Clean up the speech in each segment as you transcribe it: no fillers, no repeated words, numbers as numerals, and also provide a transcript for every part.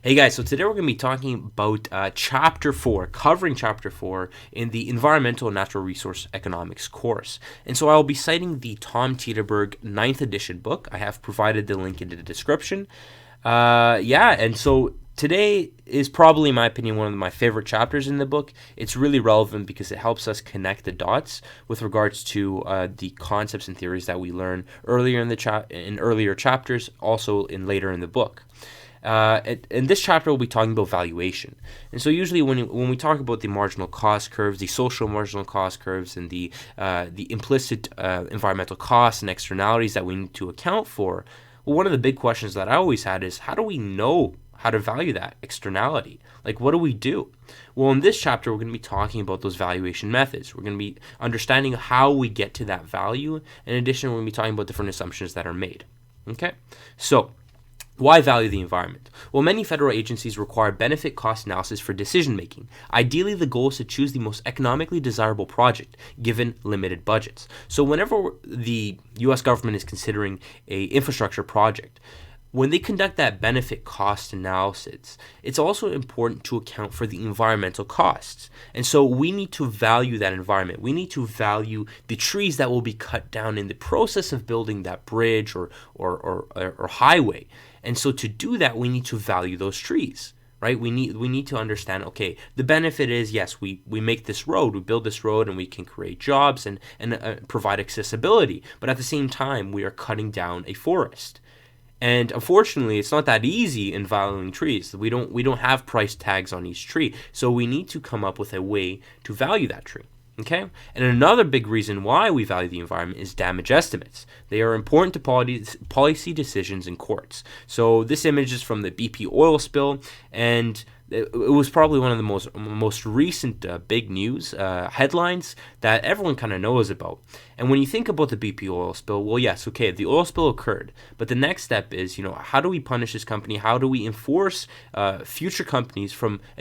Hey guys, so today we're going to be talking about Chapter 4, covering Chapter 4 in the Environmental and Natural Resource Economics course. And so I'll be citing the Tom Tietenberg 9th edition book. I have provided the link in the description. And so today is probably, in my opinion, one of my favorite chapters in the book. It's really relevant because it helps us connect the dots with regards to the concepts and theories that we learn earlier in earlier chapters, also later in the book. In this chapter, we'll be talking about valuation. And so usually when we talk about the marginal cost curves, the social marginal cost curves, and the implicit environmental costs and externalities that we need to account for, well, one of the big questions that I always had is, how do we know how to value that externality? Like, what do we do? Well, in this chapter, we're going to be talking about those valuation methods. We're going to be understanding how we get to that value. In addition, we're going to be talking about different assumptions that are made. Okay? So, why value the environment? Well, many federal agencies require benefit-cost analysis for decision-making. Ideally, the goal is to choose the most economically desirable project, given limited budgets. So whenever the U.S. government is considering an infrastructure project, when they conduct that benefit-cost analysis, it's also important to account for the environmental costs. And so we need to value that environment. We need to value the trees that will be cut down in the process of building that bridge or highway. And so to do that, we need to value those trees, right? We need to understand, okay, the benefit is, yes, we make this road, we build this road, and we can create jobs and provide accessibility. But at the same time, we are cutting down a forest. And unfortunately, it's not that easy in valuing trees. We don't have price tags on each tree. So we need to come up with a way to value that tree. Okay? And another big reason why we value the environment is damage estimates. They are important to policy decisions in courts. So this image is from the BP oil spill, and it was probably one of the most recent big news headlines that everyone kind of knows about. And when you think about the BP oil spill, well, yes, okay, the oil spill occurred, but the next step is, how do we punish this company? How do we enforce future companies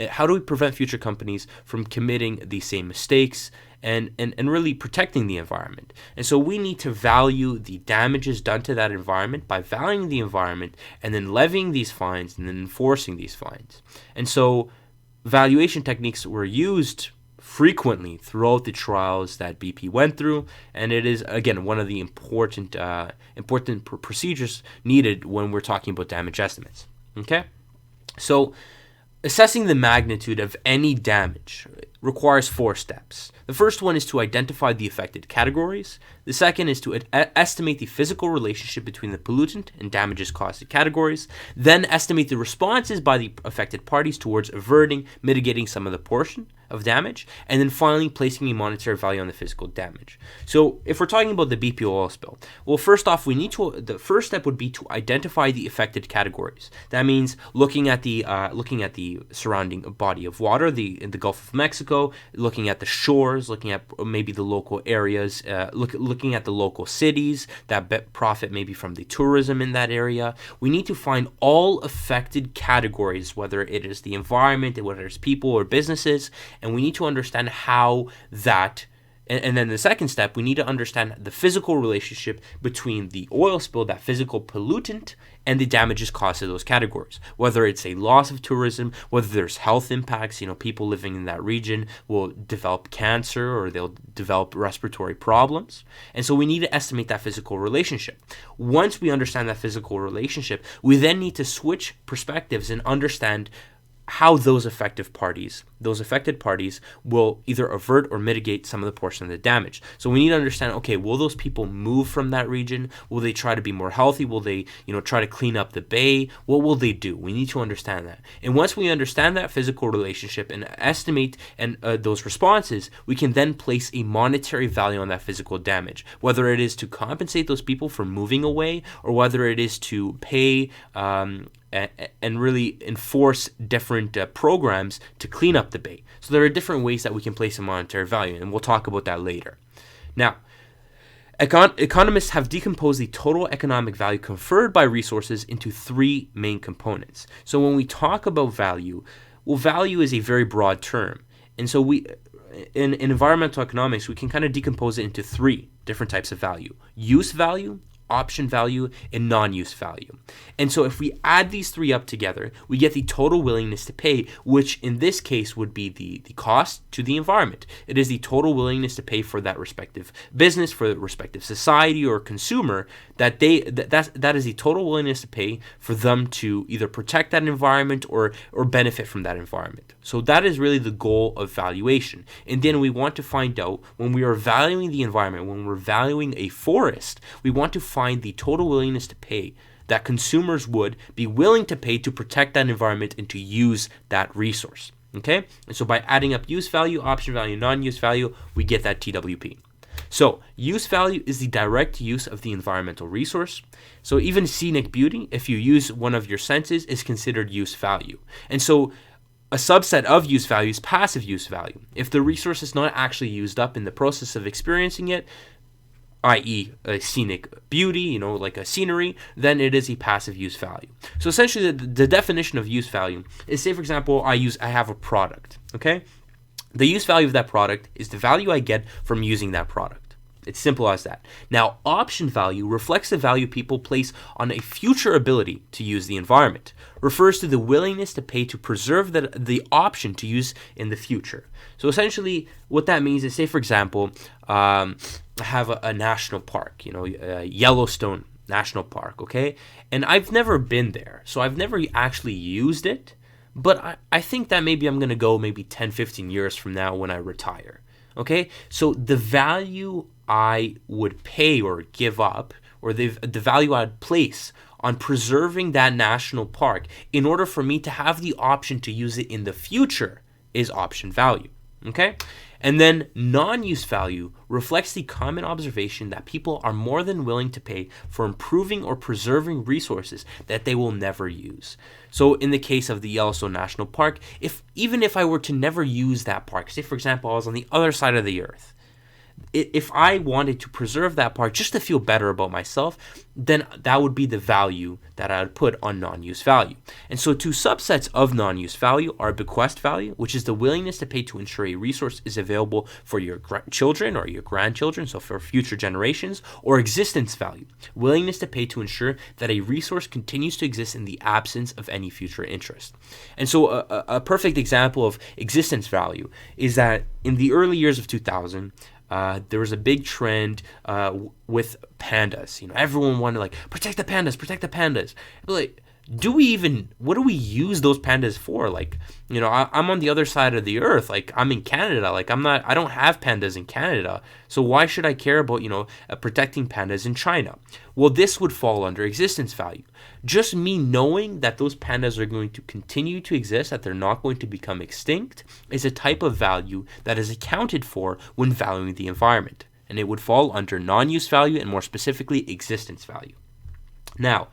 how do we prevent future companies from committing the same mistakes and really protecting the environment? And so we need to value the damages done to that environment by valuing the environment and then levying these fines and then enforcing these fines. And so valuation techniques were used frequently throughout the trials that BP went through, and it is, again, one of the important procedures needed when we're talking about damage estimates. Okay? So assessing the magnitude of any damage requires 4 steps. The first one is to identify the affected categories. The second is to estimate the physical relationship between the pollutant and damages caused to categories. Then estimate the responses by the affected parties towards averting, mitigating some of the portion of damage. And then finally, placing a monetary value on the physical damage. So if we're talking about the BP oil spill, well, first off, the first step would be to identify the affected categories. That means looking at the surrounding body of water, in the Gulf of Mexico, looking at the shores, looking at maybe the local areas, looking at the local cities that profit maybe from the tourism in that area. We need to find all affected categories, whether it is the environment, whether it's people or businesses, and we need to understand how that. And then the second step, we need to understand the physical relationship between the oil spill, that physical pollutant, and the damages caused to those categories. Whether it's a loss of tourism, whether there's health impacts, people living in that region will develop cancer or they'll develop respiratory problems. And so we need to estimate that physical relationship. Once we understand that physical relationship, we then need to switch perspectives and understand how those affected parties will either avert or mitigate some of the portion of the damage. So we need to understand, okay, will those people move from that region? Will they try to be more healthy? Will they, try to clean up the bay? What will they do? We need to understand that. And once we understand that physical relationship and estimate those responses, we can then place a monetary value on that physical damage, whether it is to compensate those people for moving away or whether it is to pay and really enforce different programs to clean up the bay. So there are different ways that we can place a monetary value, and we'll talk about that later. Now, economists have decomposed the total economic value conferred by resources into 3 main components. So when we talk about value, well, value is a very broad term. And so in environmental economics, we can kind of decompose it into 3 different types of value: use value, option value, and non-use value. And so if we add these three up together, we get the total willingness to pay, which in this case would be the cost to the environment. It is the total willingness to pay for that respective business, for the respective society or consumer, that is the total willingness to pay for them to either protect that environment or benefit from that environment. So that is really the goal of valuation. And then we want to find out, when we are valuing the environment, when we're valuing a forest, we want to find the total willingness to pay that consumers would be willing to pay to protect that environment and to use that resource. Okay? And so by adding up use value, option value, non-use value, we get that TWP. So use value is the direct use of the environmental resource. So even scenic beauty, if you use one of your senses, is considered use value. And so a subset of use value is passive use value. If the resource is not actually used up in the process of experiencing it, i.e. a scenic beauty, like a scenery, then it is a passive use value. So essentially the definition of use value is, say for example, I have a product, okay? The use value of that product is the value I get from using that product. It's simple as that. Now, option value reflects the value people place on a future ability to use the environment, refers to the willingness to pay to preserve the option to use in the future. So essentially what that means is, say for example, I have a national park, Yellowstone National Park, okay? And I've never been there, so I've never actually used it, but I think that maybe I'm going to go maybe 10, 15 years from now when I retire, okay? So the value I would pay or give up, or the value I'd place on preserving that national park in order for me to have the option to use it in the future is option value, okay? And then non-use value reflects the common observation that people are more than willing to pay for improving or preserving resources that they will never use. So in the case of the Yellowstone National Park, even if I were to never use that park, say for example I was on the other side of the earth, if I wanted to preserve that park just to feel better about myself, then that would be the value that I would put on non-use value. And so two subsets of non-use value are bequest value, which is the willingness to pay to ensure a resource is available for your children or your grandchildren, so for future generations, or existence value, willingness to pay to ensure that a resource continues to exist in the absence of any future interest. And so a perfect example of existence value is that in the early years of 2000, there was a big trend with pandas. Everyone wanted protect the pandas. But what do we use those pandas for? I'm on the other side of the earth. I'm in Canada. I don't have pandas in Canada. So why should I care about, protecting pandas in China? Well, this would fall under existence value. Just me knowing that those pandas are going to continue to exist, that they're not going to become extinct, is a type of value that is accounted for when valuing the environment. And it would fall under non-use value and more specifically existence value. Now,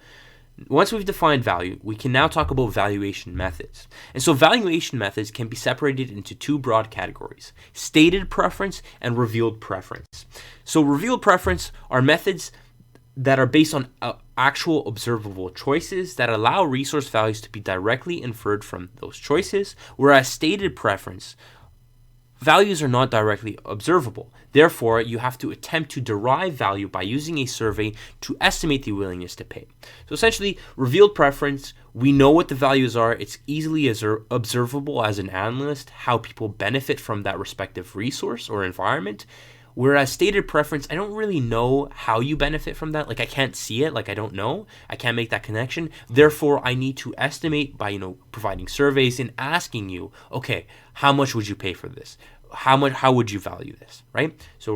once we've defined value, we can now talk about valuation methods. And so valuation methods can be separated into two broad categories: stated preference and revealed preference. So revealed preference are methods that are based on actual observable choices that allow resource values to be directly inferred from those choices, whereas stated preference values are not directly observable. Therefore, you have to attempt to derive value by using a survey to estimate the willingness to pay. So essentially, revealed preference, we know what the values are. It's easily observable as an analyst how people benefit from that respective resource or environment. Whereas stated preference, I don't really know how you benefit from that. I can't see it. I don't know. I can't make that connection. Therefore, I need to estimate by, providing surveys and asking you, okay, how much would you pay for this? How would you value this, right? So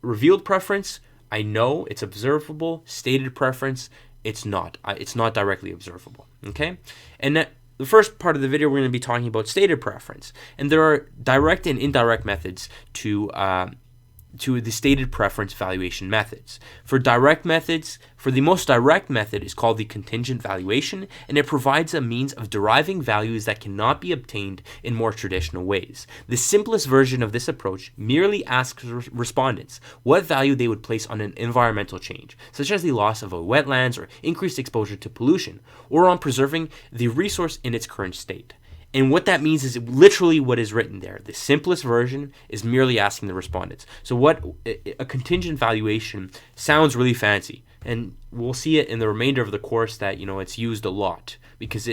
revealed preference, I know it's observable. Stated preference, it's not. It's not directly observable, okay? And the first part of the video, we're going to be talking about stated preference. And there are direct and indirect methods to the stated preference valuation methods. For the most direct method is called the contingent valuation, and it provides a means of deriving values that cannot be obtained in more traditional ways. The simplest version of this approach merely asks respondents what value they would place on an environmental change, such as the loss of a wetlands or increased exposure to pollution, or on preserving the resource in its current state. And what that means is literally what is written there. The simplest version is merely asking the respondents. So what a contingent valuation sounds really fancy. And we'll see it in the remainder of the course that, it's used a lot, because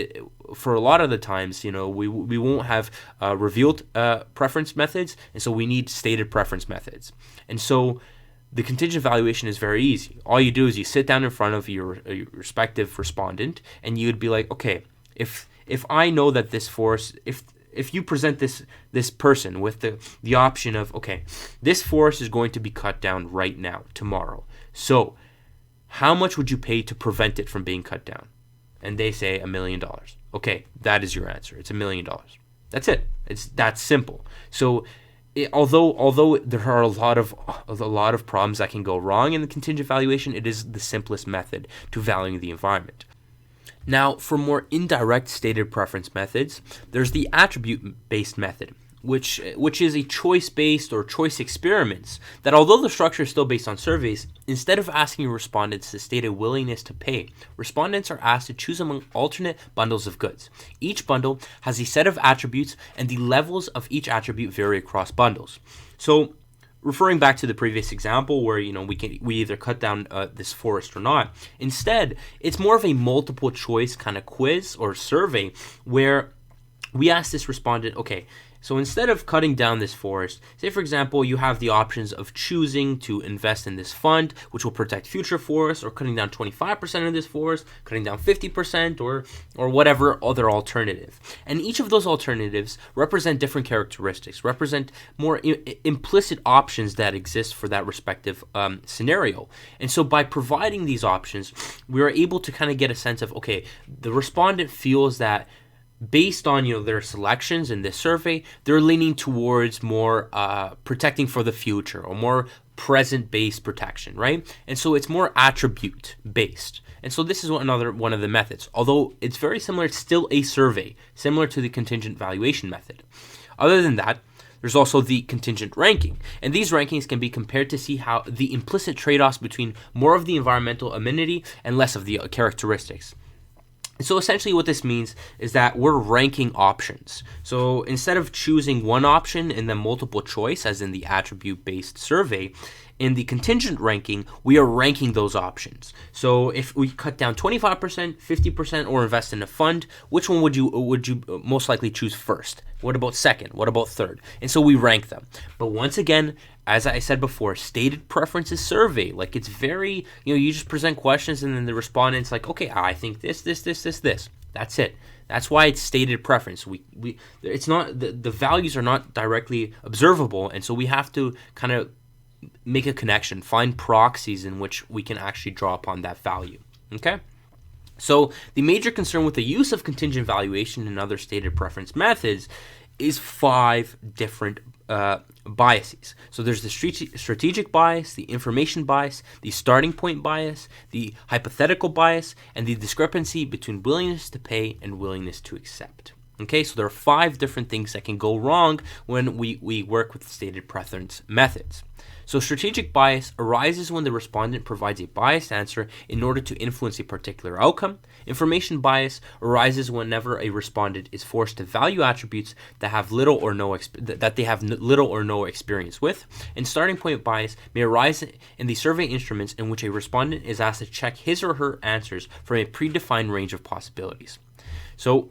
for a lot of the times, we won't have revealed preference methods, and so we need stated preference methods. And so the contingent valuation is very easy. All you do is you sit down in front of your respective respondent, and you would be like, okay, if I know that this force, if you present this person with the option of, okay, this forest is going to be cut down right now, tomorrow. So how much would you pay to prevent it from being cut down? And they say $1 million. Okay, that is your answer. It's $1 million. That's it. It's that simple. So although there are a lot of problems that can go wrong in the contingent valuation, it is the simplest method to valuing the environment. Now, for more indirect stated preference methods, there's the attribute-based method, which is a choice-based or choice experiments that, although the structure is still based on surveys, instead of asking respondents to state a willingness to pay, respondents are asked to choose among alternate bundles of goods. Each bundle has a set of attributes, and the levels of each attribute vary across bundles. So, referring back to the previous example where we either cut down this forest or not, instead it's more of a multiple choice kind of quiz or survey where we ask this respondent, okay, so instead of cutting down this forest, say for example you have the options of choosing to invest in this fund which will protect future forests, or cutting down 25% of this forest, cutting down 50%, or whatever other alternative. And each of those alternatives represent different characteristics, represent more implicit options that exist for that respective scenario. And so by providing these options, we are able to kind of get a sense of, okay, the respondent feels that based on their selections in this survey, they're leaning towards more protecting for the future, or more present-based protection, right? And so it's more attribute-based. And so this is another one of the methods. Although it's very similar, it's still a survey, similar to the contingent valuation method. Other than that, there's also the contingent ranking. And these rankings can be compared to see how the implicit trade-offs between more of the environmental amenity and less of the characteristics. So essentially what this means is that we're ranking options. So instead of choosing one option and then multiple choice, as in the attribute-based survey, in the contingent ranking, we are ranking those options. So if we cut down 25%, 50%, or invest in a fund, which one would you most likely choose first? What about second? What about third? And so we rank them. But once again, as I said before, stated preferences survey. Like, it's very, you just present questions and then the respondent's like, okay, I think this. That's it. That's why it's stated preference. It's not, the values are not directly observable, and so we have to kind of make a connection, find proxies in which we can actually draw upon that value. Okay? So the major concern with the use of contingent valuation and other stated preference methods is 5 different biases. So there's the strategic bias, the information bias, the starting point bias, the hypothetical bias, and the discrepancy between willingness to pay and willingness to accept. Okay, so there are 5 different things that can go wrong when we work with stated preference methods. So strategic bias arises when the respondent provides a biased answer in order to influence a particular outcome. Information bias arises whenever a respondent is forced to value attributes that have little or no experience with. And starting point bias may arise in the survey instruments in which a respondent is asked to check his or her answers from a predefined range of possibilities. So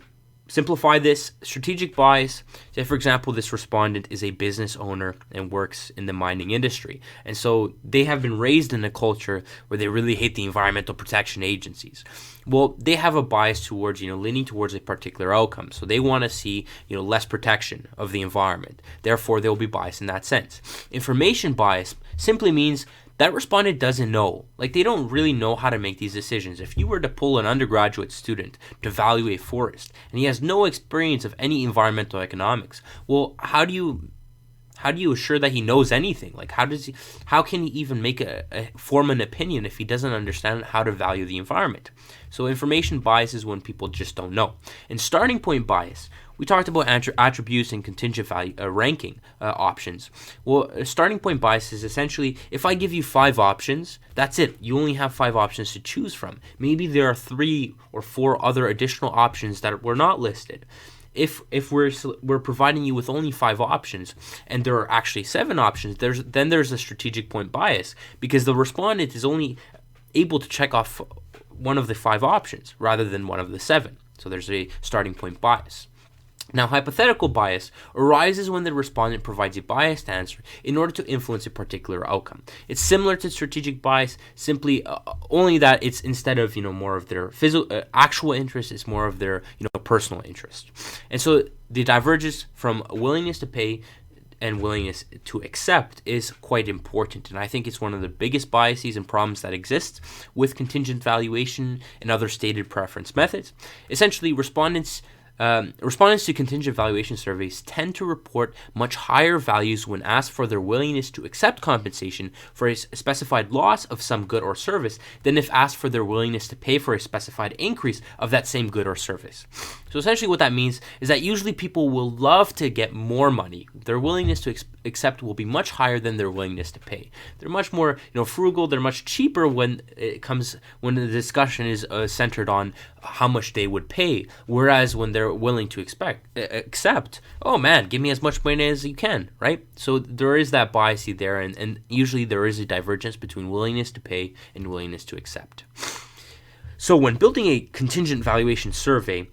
simplify this. Strategic bias, say for example this respondent is a business owner and works in the mining industry, and so they have been raised in a culture where they really hate the environmental protection agencies. Well, they have a bias towards leaning towards a particular outcome, so they want to see less protection of the environment. Therefore they'll be biased in that sense. Information bias simply means that respondent doesn't know. Like, they don't really know how to make these decisions. If you were to pull an undergraduate student to value a forest and he has no experience of any environmental economics, well, how do you assure that he knows anything? Like, how can he even form an opinion if he doesn't understand how to value the environment? So information bias is when people just don't know. And starting point bias, we talked about attributes and contingent value ranking options. Well, starting point bias is essentially, if I give you 5 options, that's it. You only have 5 options to choose from. Maybe there are 3 or 4 other additional options that were not listed. If we're providing you with only 5 options and there are actually 7 options, there's a strategic point bias, because the respondent is only able to check off one of the 5 options rather than one of the 7. So there's a starting point bias. Now, hypothetical bias arises when the respondent provides a biased answer in order to influence a particular outcome. It's similar to strategic bias, simply only that it's instead of more of their actual interest, it's more of their personal interest. And so the divergence from willingness to pay and willingness to accept is quite important, and I think it's one of the biggest biases and problems that exist with contingent valuation and other stated preference methods. Essentially, respondents to contingent valuation surveys tend to report much higher values when asked for their willingness to accept compensation for a specified loss of some good or service than if asked for their willingness to pay for a specified increase of that same good or service. So essentially what that means is that usually people will love to get more money. Their willingness to accept will be much higher than their willingness to pay. They're much more frugal, they're much cheaper when the discussion is centered on how much they would pay, whereas when they're willing to accept, oh man, give me as much money as you can, right? So there is that bias there, and usually there is a divergence between willingness to pay and willingness to accept. So when building a contingent valuation survey,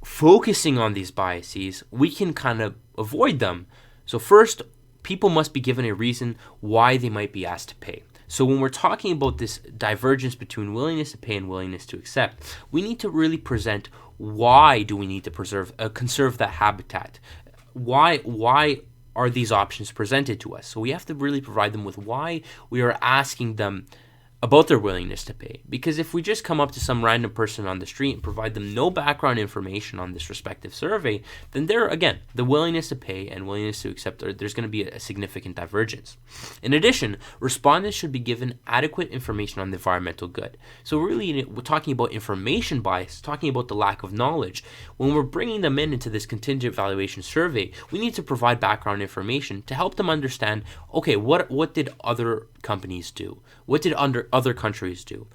focusing on these biases, we can kind of avoid them. So first, people must be given a reason why they might be asked to pay. So when we're talking about this divergence between willingness to pay and willingness to accept, we need to really present why do we need to conserve that habitat? Why are these options presented to us? So we have to really provide them with why we are asking them about their willingness to pay. Because if we just come up to some random person on the street and provide them no background information on this respective survey, then the willingness to pay and willingness to accept, there's going to be a significant divergence. In addition, respondents should be given adequate information on the environmental good. So really, we're talking about information bias, talking about the lack of knowledge. When we're bringing them into this contingent valuation survey, we need to provide background information to help them understand, okay, what did other companies do? What did other countries do?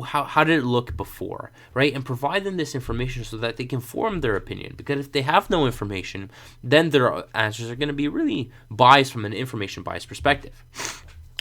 How did it look before, right? And provide them this information so that they can form their opinion. Because if they have no information, then their answers are going to be really biased from an information bias perspective.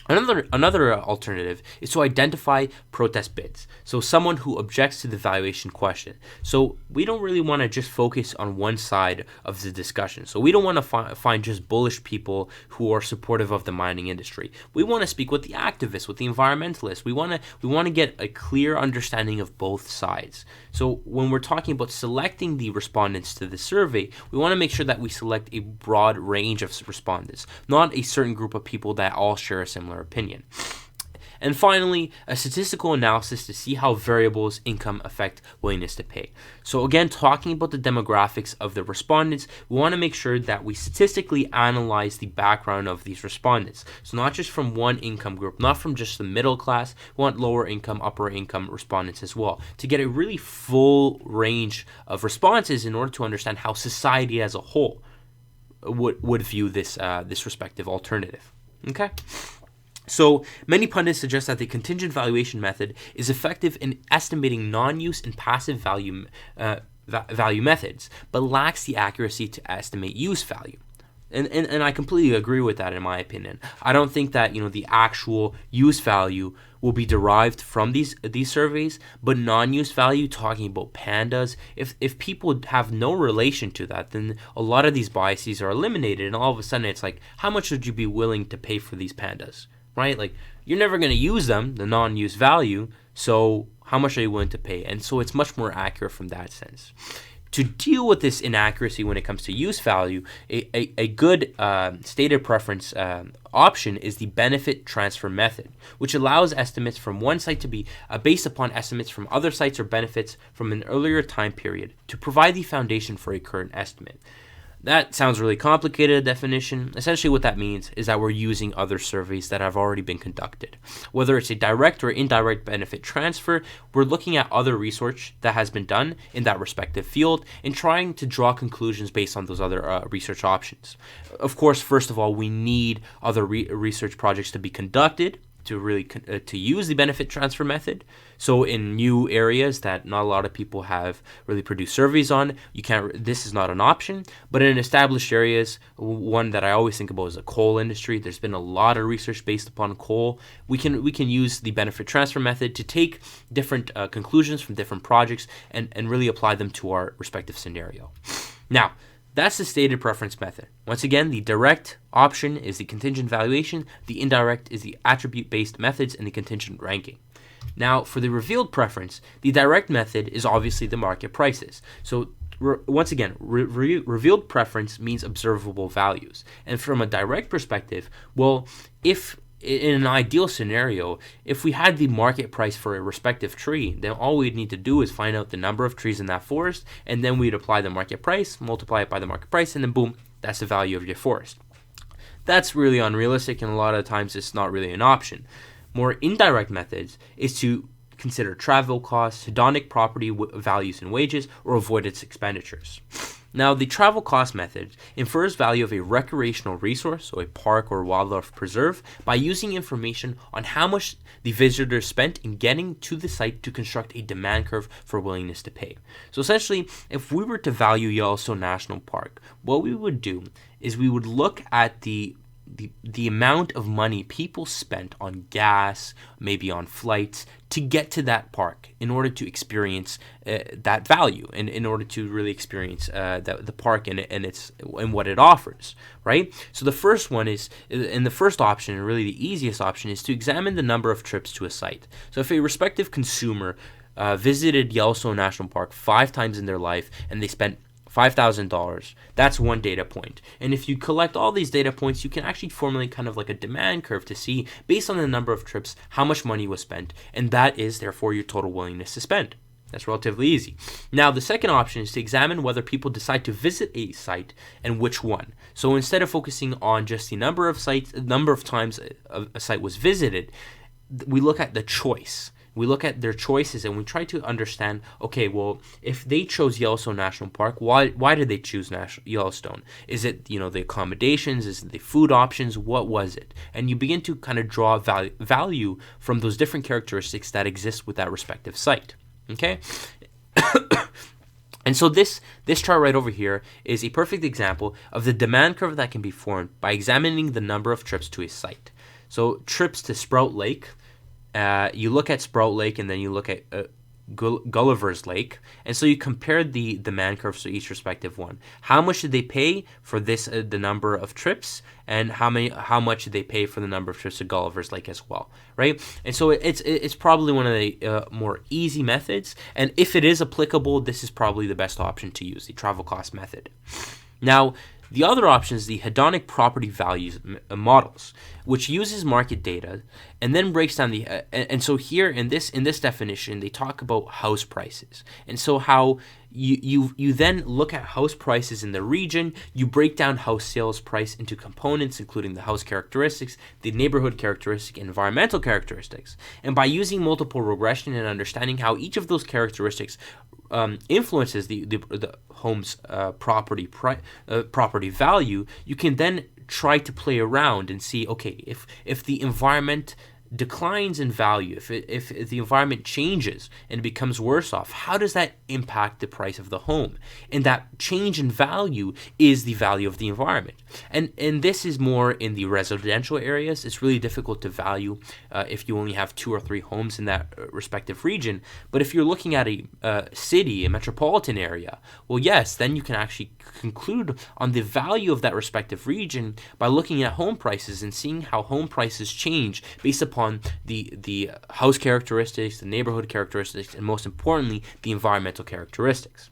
Another alternative is to identify protest bids. So someone who objects to the valuation question. So we don't really want to just focus on one side of the discussion. So we don't want to find just bullish people who are supportive of the mining industry. We want to speak with the activists, with the environmentalists. We want to get a clear understanding of both sides. So when we're talking about selecting the respondents to the survey, we want to make sure that we select a broad range of respondents, not a certain group of people that all share a similar opinion. And finally, a statistical analysis to see how variables income affect willingness to pay. So again, talking about the demographics of the respondents, we want to make sure that we statistically analyze the background of these respondents. So not just from one income group, not from just the middle class, we want lower income, upper income respondents as well, to get a really full range of responses in order to understand how society as a whole would view this respective alternative. Okay? So many pundits suggest that the contingent valuation method is effective in estimating non-use and passive value methods, but lacks the accuracy to estimate use value. And I completely agree with that in my opinion. I don't think that the actual use value will be derived from these surveys, but non-use value, talking about pandas, if people have no relation to that, then a lot of these biases are eliminated, and all of a sudden it's like, how much would you be willing to pay for these pandas? Right? Like, you're never going to use them, the non-use value, so how much are you willing to pay? And so it's much more accurate from that sense. To deal with this inaccuracy when it comes to use value, a good stated preference option is the benefit transfer method, which allows estimates from one site to be based upon estimates from other sites or benefits from an earlier time period to provide the foundation for a current estimate. That sounds really complicated, a definition. Essentially what that means is that we're using other surveys that have already been conducted. Whether it's a direct or indirect benefit transfer, we're looking at other research that has been done in that respective field and trying to draw conclusions based on those other research options. Of course, first of all, we need other research projects to be conducted to use the benefit transfer method. So in new areas that not a lot of people have really produced surveys on, this is not an option. But in established areas, one that I always think about is the coal industry. There's been a lot of research based upon coal. We can use the benefit transfer method to take different conclusions from different projects and really apply them to our respective scenario. Now, that's the stated preference method. Once again, the direct option is the contingent valuation, the indirect is the attribute-based methods, and the contingent ranking. Now, for the revealed preference, the direct method is obviously the market prices. So, once again, revealed preference means observable values. And from a direct perspective, well, if in an ideal scenario, if we had the market price for a respective tree, then all we'd need to do is find out the number of trees in that forest, and then we'd apply the market price, multiply it by the market price, and then boom, that's the value of your forest. That's really unrealistic, and a lot of times it's not really an option. More indirect methods is to consider travel costs, hedonic property values and wages, or avoidance expenditures. Now, the travel cost method infers value of a recreational resource, so a park or wildlife preserve, by using information on how much the visitor spent in getting to the site to construct a demand curve for willingness to pay. So essentially, if we were to value Yellowstone National Park, what we would do is we would look at the amount of money people spent on gas, maybe on flights, to get to that park in order to experience that value, and in order to really experience the park and what it offers, right? So the first one is, and the first option, and really the easiest option, is to examine the number of trips to a site. So if a respective consumer visited Yellowstone National Park 5 times in their life and they spent $5,000, that's one data point. And if you collect all these data points, you can actually formulate kind of like a demand curve to see, based on the number of trips, how much money was spent, and that is therefore your total willingness to spend. That's relatively easy. Now, the second option is to examine whether people decide to visit a site and which one. So instead of focusing on just the number of times a site was visited, we look at the choice. We look at their choices and we try to understand, okay, well, if they chose Yellowstone National Park, why did they choose Yellowstone? Is it, the accommodations? Is it the food options? What was it? And you begin to kind of draw value from those different characteristics that exist with that respective site. Okay? And so this chart right over here is a perfect example of the demand curve that can be formed by examining the number of trips to a site. So trips to Sprout Lake, you look at Sprout Lake and then you look at Gulliver's Lake, and so you compare the demand curves to each respective one. How much did they pay for this, the number of trips, and how much did they pay for the number of trips to Gulliver's Lake as well, right? And so it's probably one of the more easy methods, and if it is applicable, this is probably the best option to use, the travel cost method. Now, the other option is the hedonic property values models, which uses market data and then breaks down the and so here in this definition they talk about house prices, and so how you then look at house prices in the region. You break down house sales price into components, including the house characteristics, the neighborhood characteristic, and environmental characteristics, and by using multiple regression and understanding how each of those characteristics influences the home's property value, you can then try to play around and see, okay, if the environment declines in value, if the environment changes and becomes worse off, how does that impact the price of the home? And that change in value is the value of the environment. And this is more in the residential areas. It's really difficult to value if you only have 2 or 3 homes in that respective region. But if you're looking at a city, a metropolitan area, well, yes, then you can actually conclude on the value of that respective region by looking at home prices and seeing how home prices change based upon the house characteristics, the neighborhood characteristics, and most importantly, the environmental characteristics.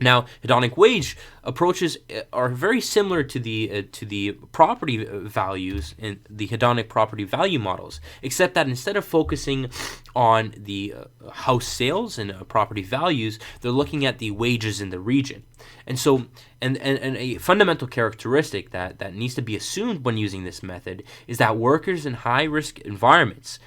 Now, hedonic wage approaches are very similar to the property values in the hedonic property value models, except that instead of focusing on the house sales and property values, they're looking at the wages in the region. And so, and a fundamental characteristic that needs to be assumed when using this method is that workers in high-risk environments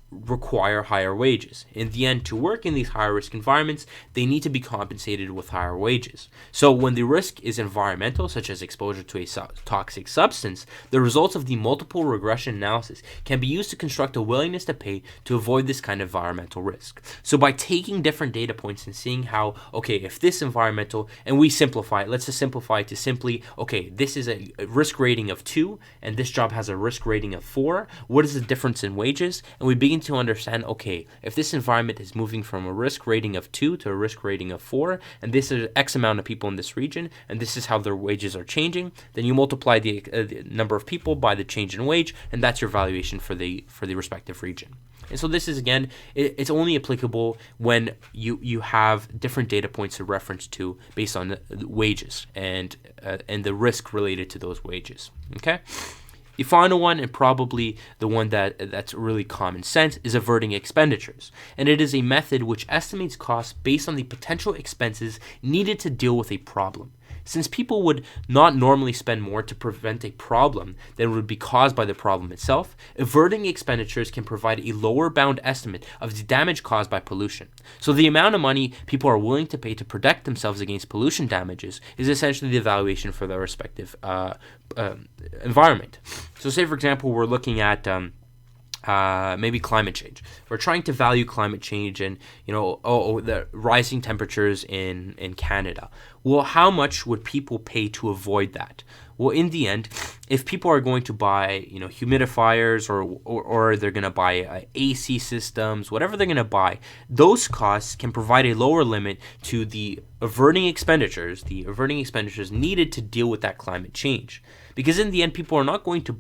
require higher wages. In the end, to work in these higher risk environments, they need to be compensated with higher wages. So when the risk is environmental, such as exposure to a toxic substance, the results of the multiple regression analysis can be used to construct a willingness to pay to avoid this kind of environmental risk. So by taking different data points and seeing how, okay, if this environmental, and we simplify it, let's just simplify it to simply, okay, this is a risk rating of 2, and this job has a risk rating of 4. What is the difference in wages? And we begin to understand, okay, if this environment is moving from a risk rating of 2 to a risk rating of 4, and this is X amount of people in this region, and this is how their wages are changing, then you multiply the number of people by the change in wage, and that's your valuation for the respective region. And so this is, again, it's only applicable when you have different data points to reference to based on the wages and the risk related to those wages. Okay. The final one, and probably the one that's really common sense, is averting expenditures. And it is a method which estimates costs based on the potential expenses needed to deal with a problem. Since people would not normally spend more to prevent a problem than would be caused by the problem itself, averting expenditures can provide a lower bound estimate of the damage caused by pollution. So the amount of money people are willing to pay to protect themselves against pollution damages is essentially the valuation for their respective environment. So say, for example, we're looking at maybe climate change. We're trying to value climate change and, the rising temperatures in Canada. Well, how much would people pay to avoid that? Well, in the end, if people are going to buy, humidifiers or they're going to buy AC systems, whatever they're going to buy, those costs can provide a lower limit to the averting expenditures needed to deal with that climate change. Because in the end, people are not going to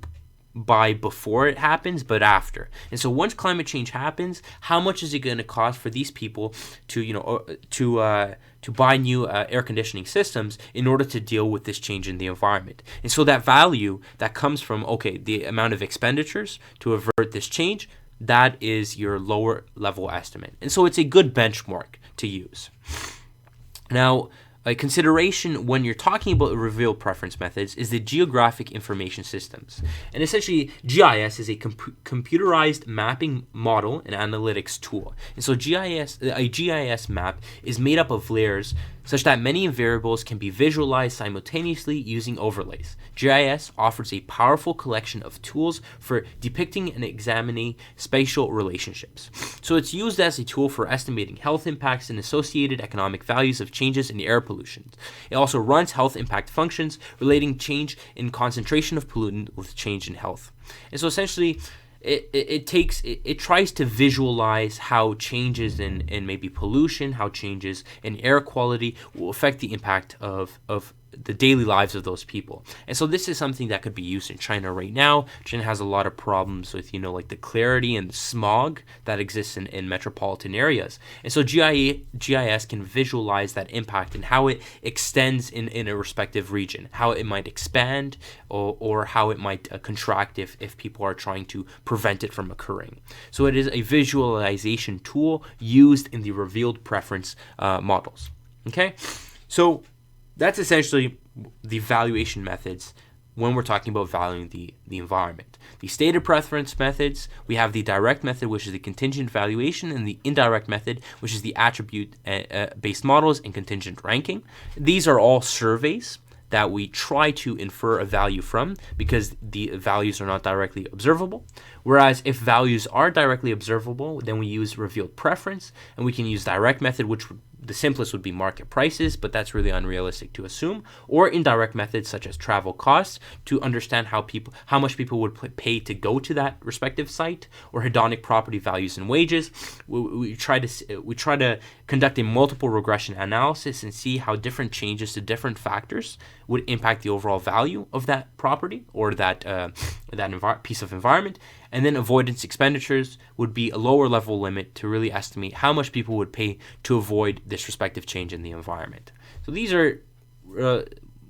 buy before it happens, but after. And so once climate change happens, how much is it going to cost for these people to buy new air conditioning systems in order to deal with this change in the environment? And so that value that comes from, okay, the amount of expenditures to avert this change, that is your lower level estimate. And so it's a good benchmark to use. Now, a consideration when you're talking about revealed preference methods is the geographic information systems. And essentially, GIS is a computerized mapping model and analytics tool. And so a GIS map is made up of layers such that many variables can be visualized simultaneously using overlays. GIS offers a powerful collection of tools for depicting and examining spatial relationships. So it's used as a tool for estimating health impacts and associated economic values of changes in air pollution. It also runs health impact functions relating change in concentration of pollutant with change in health. And so essentially, it tries to visualize how changes in maybe pollution, how changes in air quality will affect the impact of the daily lives of those people. And so this is something that could be used in China right now. China has a lot of problems with, like the clarity and the smog that exists in metropolitan areas. And so GIS can visualize that impact and how it extends in a respective region, how it might expand or how it might contract if people are trying to prevent it from occurring. So it is a visualization tool used in the revealed preference models. Okay, so that's essentially the valuation methods when we're talking about valuing the environment. The stated preference methods, we have the direct method, which is the contingent valuation, and the indirect method, which is the attribute-based models and contingent ranking. These are all surveys that we try to infer a value from because the values are not directly observable. Whereas if values are directly observable, then we use revealed preference, and we can use direct method, which the simplest would be market prices, but that's really unrealistic to assume, or indirect methods such as travel costs to understand how much people would pay to go to that respective site, or hedonic property values and wages. We try to conduct a multiple regression analysis and see how different changes to different factors would impact the overall value of that property or that piece of environment. And then avoidance expenditures would be a lower level limit to really estimate how much people would pay to avoid this respective change in the environment. So these are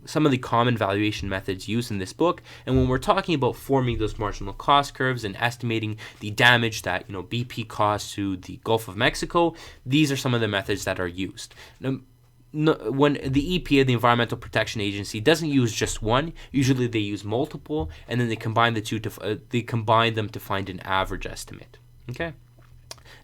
some of the common valuation methods used in this book. And when we're talking about forming those marginal cost curves and estimating the damage that BP caused to the Gulf of Mexico, these are some of the methods that are used. Now, when the EPA, the Environmental Protection Agency, doesn't use just one, usually they use multiple, and then they combine the two them to find an average estimate. Okay.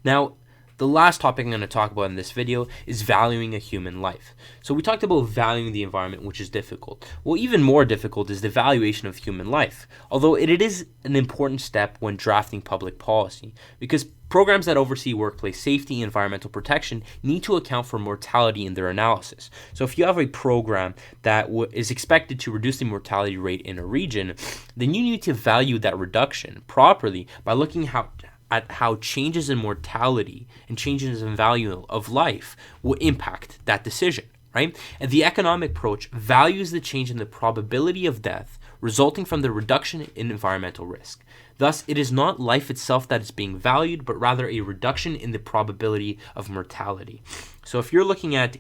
Now, the last topic I'm going to talk about in this video is valuing a human life. So we talked about valuing the environment, which is difficult. Well, even more difficult is the valuation of human life, although it is an important step when drafting public policy, because programs that oversee workplace safety and environmental protection need to account for mortality in their analysis. So if you have a program that is expected to reduce the mortality rate in a region, then you need to value that reduction properly by looking at how changes in mortality and changes in value of life will impact that decision, right? And the economic approach values the change in the probability of death resulting from the reduction in environmental risk. Thus, it is not life itself that is being valued, but rather a reduction in the probability of mortality. So if you're looking at,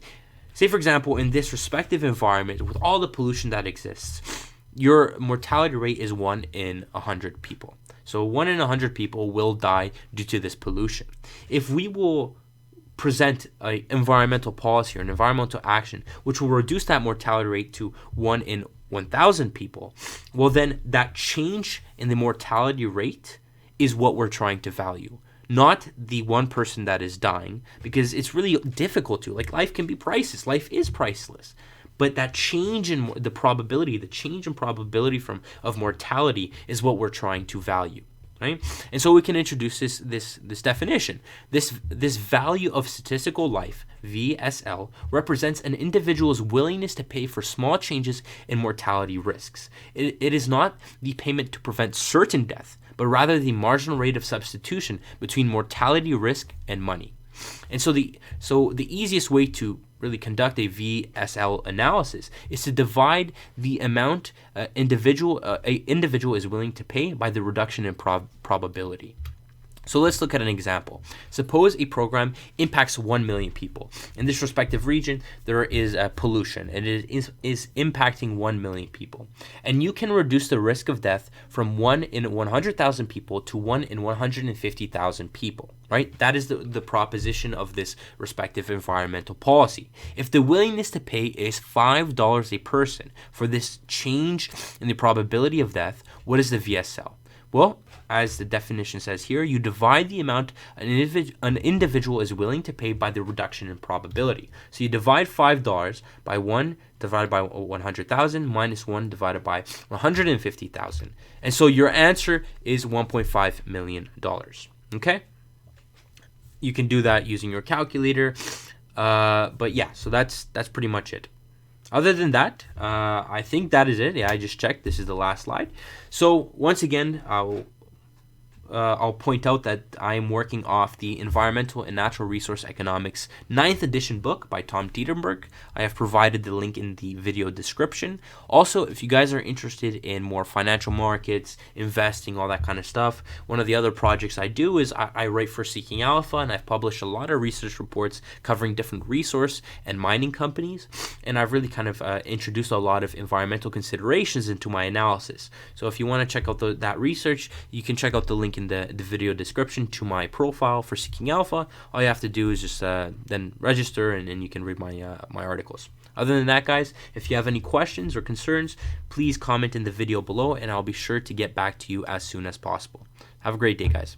say for example, in this respective environment with all the pollution that exists, your mortality rate is 1 in 100 people. So 1 in 100 people will die due to this pollution. If we will present an environmental policy or an environmental action which will reduce that mortality rate to 1 in 1,000 people, well then that change in the mortality rate is what we're trying to value, not the one person that is dying, because it's really difficult to. Like, life can be priceless. Life is priceless. But that change in the probability, of mortality is what we're trying to value, right? And so we can introduce this definition. This value of statistical life, VSL, represents an individual's willingness to pay for small changes in mortality risks. It is not the payment to prevent certain death, but rather the marginal rate of substitution between mortality risk and money. And so the easiest way to really conduct a VSL analysis is to divide the amount an individual is willing to pay by the reduction in probability. So let's look at an example. Suppose a program impacts 1 million people. In this respective region, there is pollution, and it is impacting 1 million people. And you can reduce the risk of death from 1 in 100,000 people to 1 in 150,000 people, right? That is the proposition of this respective environmental policy. If the willingness to pay is $5 a person for this change in the probability of death, what is the VSL? Well, as the definition says here, you divide the amount an individual is willing to pay by the reduction in probability. So you divide $5 by 1 divided by 100,000 minus 1 divided by 150,000. And so your answer is $1.5 million. Okay? You can do that using your calculator. But yeah, so that's pretty much it. Other than that, I think that is it. Yeah, I just checked. This is the last slide. So once again, I'll point out that I am working off the Environmental and Natural Resource Economics 9th edition book by Tom Tietenberg. I have provided the link in the video description. Also, if you guys are interested in more financial markets, investing, all that kind of stuff, one of the other projects I do is I write for Seeking Alpha, and I've published a lot of research reports covering different resource and mining companies, and I've really kind of introduced a lot of environmental considerations into my analysis. So if you want to check out that research, you can check out the link in the video description to my profile for Seeking Alpha. All you have to do is just then register, and you can read my articles. Other than that, guys, if you have any questions or concerns, please comment in the video below, and I'll be sure to get back to you as soon as possible. Have a great day, guys.